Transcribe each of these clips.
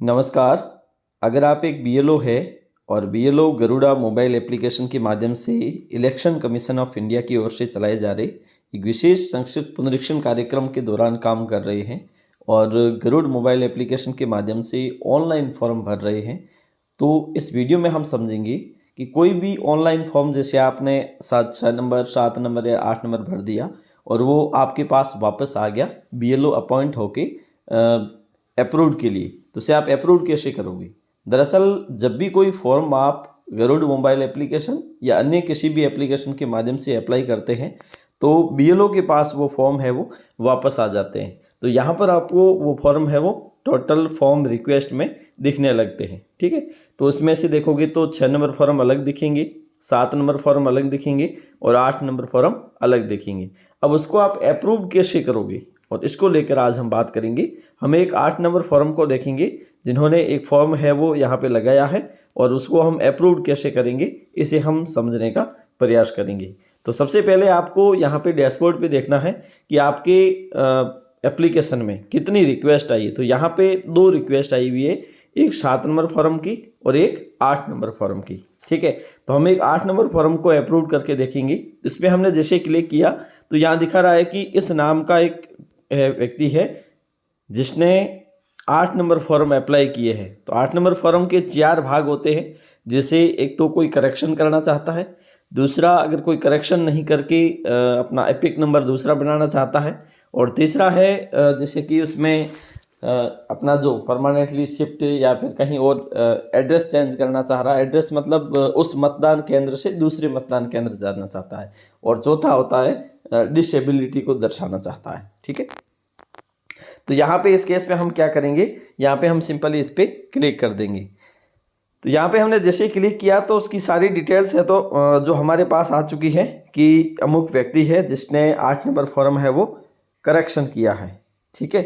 नमस्कार। अगर आप एक बीएलओ है और बीएलओ गरुड़ा मोबाइल एप्लीकेशन के माध्यम से इलेक्शन कमीशन ऑफ इंडिया की ओर से चलाए जा रहे एक विशेष संक्षिप्त पुनरीक्षण कार्यक्रम के दौरान काम कर रहे हैं और गरुड़ मोबाइल एप्लीकेशन के माध्यम से ऑनलाइन फॉर्म भर रहे हैं, तो इस वीडियो में हम समझेंगे कि कोई भी ऑनलाइन फॉर्म जैसे आपने 6 नंबर 7 नंबर या 8 नंबर भर दिया और वो आपके पास वापस आ गया बीएलओ अपॉइंट होके अप्रूव के लिए, तो उसे आप अप्रूव कैसे करोगे। दरअसल जब भी कोई फॉर्म आप गरुड़ मोबाइल एप्लीकेशन या अन्य किसी भी एप्लीकेशन के माध्यम से अप्लाई करते हैं तो बीएलओ के पास वो फॉर्म है वो वापस आ जाते हैं। तो यहाँ पर आपको वो फॉर्म है वो टोटल फॉर्म रिक्वेस्ट में दिखने लगते हैं। ठीक है, तो उसमें से देखोगे तो 6 नंबर फॉर्म अलग दिखेंगे, 7 नंबर फॉर्म अलग दिखेंगे और 8 नंबर फॉर्म अलग दिखेंगे। अब उसको आप अप्रूव कैसे करोगे और इसको लेकर आज हम बात करेंगे। हम एक 8 नंबर फॉर्म को देखेंगे जिन्होंने एक फॉर्म है वो यहाँ पे लगाया है और उसको हम अप्रूव कैसे करेंगे इसे हम समझने का प्रयास करेंगे। तो सबसे पहले आपको यहाँ पे डैशबोर्ड पे देखना है कि आपके एप्लीकेशन में कितनी रिक्वेस्ट आई है। तो यहाँ पे 2 रिक्वेस्ट आई हुई है, एक 7 नंबर फॉर्म की और एक 8 नंबर फॉर्म की। ठीक है, तो हम एक 8 नंबर फॉर्म को अप्रूव करके देखेंगे। इस पर हमने जैसे क्लिक किया तो यहाँ दिखा रहा है कि इस नाम का एक व्यक्ति है जिसने 8 नंबर फॉर्म अप्लाई किए हैं। तो 8 नंबर फॉर्म के 4 भाग होते हैं, जैसे एक तो कोई करेक्शन करना चाहता है, दूसरा अगर कोई करेक्शन नहीं करके अपना एपिक नंबर दूसरा बनाना चाहता है, और तीसरा है जैसे कि उसमें अपना जो परमानेंटली शिफ्ट या फिर कहीं और एड्रेस चेंज करना चाह रहा है। एड्रेस मतलब उस मतदान केंद्र से दूसरे मतदान केंद्र जाना चाहता है, और चौथा होता है डिसेबिलिटी को दर्शाना चाहता है। ठीक है, तो यहाँ पे इस केस में हम क्या करेंगे, यहाँ पे हम सिंपली इस पर क्लिक कर देंगे। तो यहाँ पे हमने जैसे ही क्लिक किया तो उसकी सारी डिटेल्स है तो जो हमारे पास आ चुकी है कि अमुक व्यक्ति है जिसने 8 नंबर फॉर्म है वो करेक्शन किया है। ठीक है,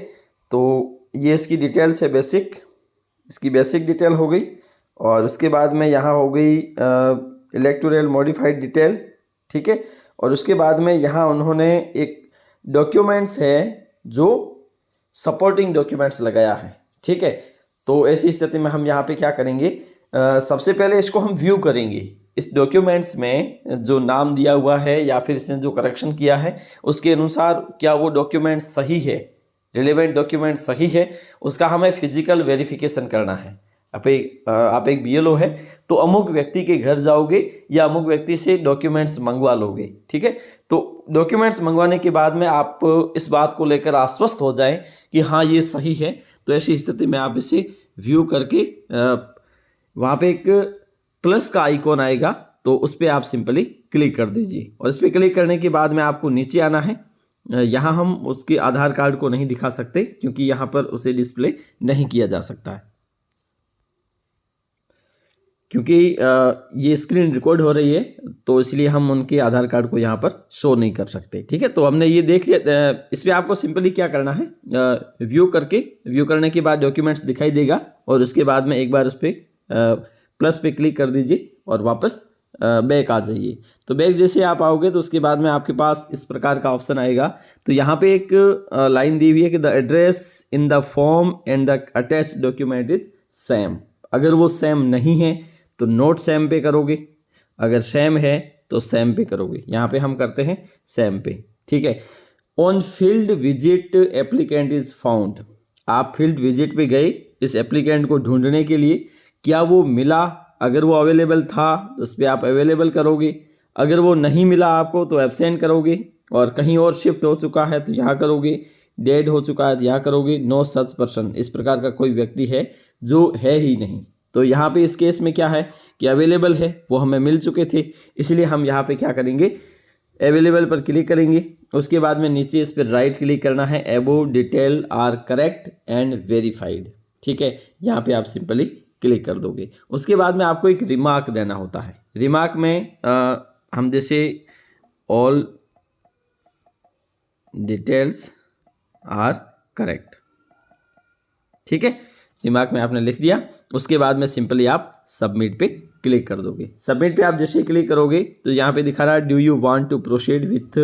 तो ये इसकी डिटेल्स है बेसिक, इसकी बेसिक डिटेल हो गई और उसके बाद में यहाँ हो गई इलेक्टोरल मॉडिफाइड डिटेल। ठीक है, और उसके बाद में यहाँ उन्होंने एक डॉक्यूमेंट्स है जो सपोर्टिंग डॉक्यूमेंट्स लगाया है। ठीक है, तो ऐसी स्थिति में हम यहाँ पे क्या करेंगे, सबसे पहले इसको हम व्यू करेंगे। इस डॉक्यूमेंट्स में जो नाम दिया हुआ है या फिर इसने जो करेक्शन किया है उसके अनुसार क्या वो डॉक्यूमेंट सही है, रिलेवेंट डॉक्यूमेंट सही है, उसका हमें फिजिकल वेरिफिकेशन करना है। आप एक बीएलओ है तो अमुक व्यक्ति के घर जाओगे या अमुक व्यक्ति से डॉक्यूमेंट्स मंगवा लोगे। ठीक है, तो डॉक्यूमेंट्स मंगवाने के बाद में आप इस बात को लेकर आश्वस्त हो जाएं कि हाँ ये सही है, तो ऐसी स्थिति में आप इसे व्यू करके वहाँ पे एक प्लस का आइकॉन आएगा तो उस पर आप सिंपली क्लिक कर दीजिए, और इस पर क्लिक करने के बाद में आपको नीचे आना है। यहाँ हम उसके आधार कार्ड को नहीं दिखा सकते क्योंकि यहाँ पर उसे डिस्प्ले नहीं किया जा सकता है, क्योंकि ये स्क्रीन रिकॉर्ड हो रही है तो इसलिए हम उनके आधार कार्ड को यहाँ पर शो नहीं कर सकते। ठीक है, तो हमने ये देख लिया। इस पर आपको सिंपली क्या करना है, व्यू करने के बाद डॉक्यूमेंट्स दिखाई देगा और उसके बाद में एक बार उस पर प्लस पे क्लिक कर दीजिए और वापस बैक आ जाइए। तो बैक जैसे आप आओगे तो उसके बाद में आपके पास इस प्रकार का ऑप्शन आएगा। तो यहाँ पे एक लाइन दी हुई है कि the address in the form and the attached document is same. अगर वो सेम नहीं है तो नोट सेम पे करोगे, अगर सेम है तो सेम पे करोगे। यहाँ पे हम करते हैं सेम पे। ठीक है, on field visit applicant is found. आप फील्ड विजिट पे गए इस एप्लीकेंट को ढूंढने के लिए, क्या वो मिला, अगर वो अवेलेबल था तो उस पर आप अवेलेबल करोगे, अगर वो नहीं मिला आपको तो एब्सेंट करोगे, और कहीं और शिफ्ट हो चुका है तो यहाँ करोगे, डेड हो चुका है तो यहाँ करोगे, नो सच पर्सन, इस प्रकार का कोई व्यक्ति है जो है ही नहीं। तो यहाँ पे इस केस में क्या है कि अवेलेबल है, वो हमें मिल चुके थे, इसलिए हम यहाँ पे क्या करेंगे, अवेलेबल पर क्लिक करेंगे। उसके बाद में नीचे इस पर राइट क्लिक करना है, above detail are correct and verified. ठीक है, यहाँ पे आप सिंपली क्लिक कर दोगे। उसके बाद में आपको एक रिमार्क देना होता है। रिमार्क में हम जैसे ऑल डिटेल्स आर करेक्ट। ठीक है, रिमार्क में आपने लिख दिया। उसके बाद में सिंपली आप सबमिट पे क्लिक कर दोगे। सबमिट पे आप जैसे क्लिक करोगे तो यहाँ पे दिखा रहा है do you want to proceed with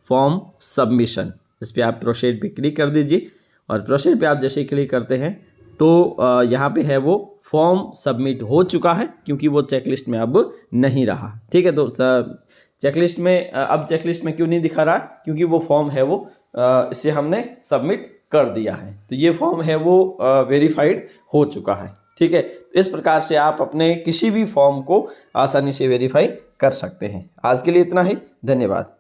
form submission. इस पर आप प्रोसीड पे क्लिक कर दीजिए, और प्रोसीड पे आप जैसे क्लिक करते हैं तो यहाँ पे है वो फॉर्म सबमिट हो चुका है, क्योंकि वो चेकलिस्ट में अब नहीं रहा। ठीक है, तो चेकलिस्ट में अब चेकलिस्ट में क्यों नहीं दिखा रहा, क्योंकि वो फॉर्म है वो इसे हमने सबमिट कर दिया है, तो ये फॉर्म है वो वेरीफाइड हो चुका है। ठीक है, इस प्रकार से आप अपने किसी भी फॉर्म को आसानी से वेरीफाई कर सकते हैं। आज के लिए इतना ही, धन्यवाद।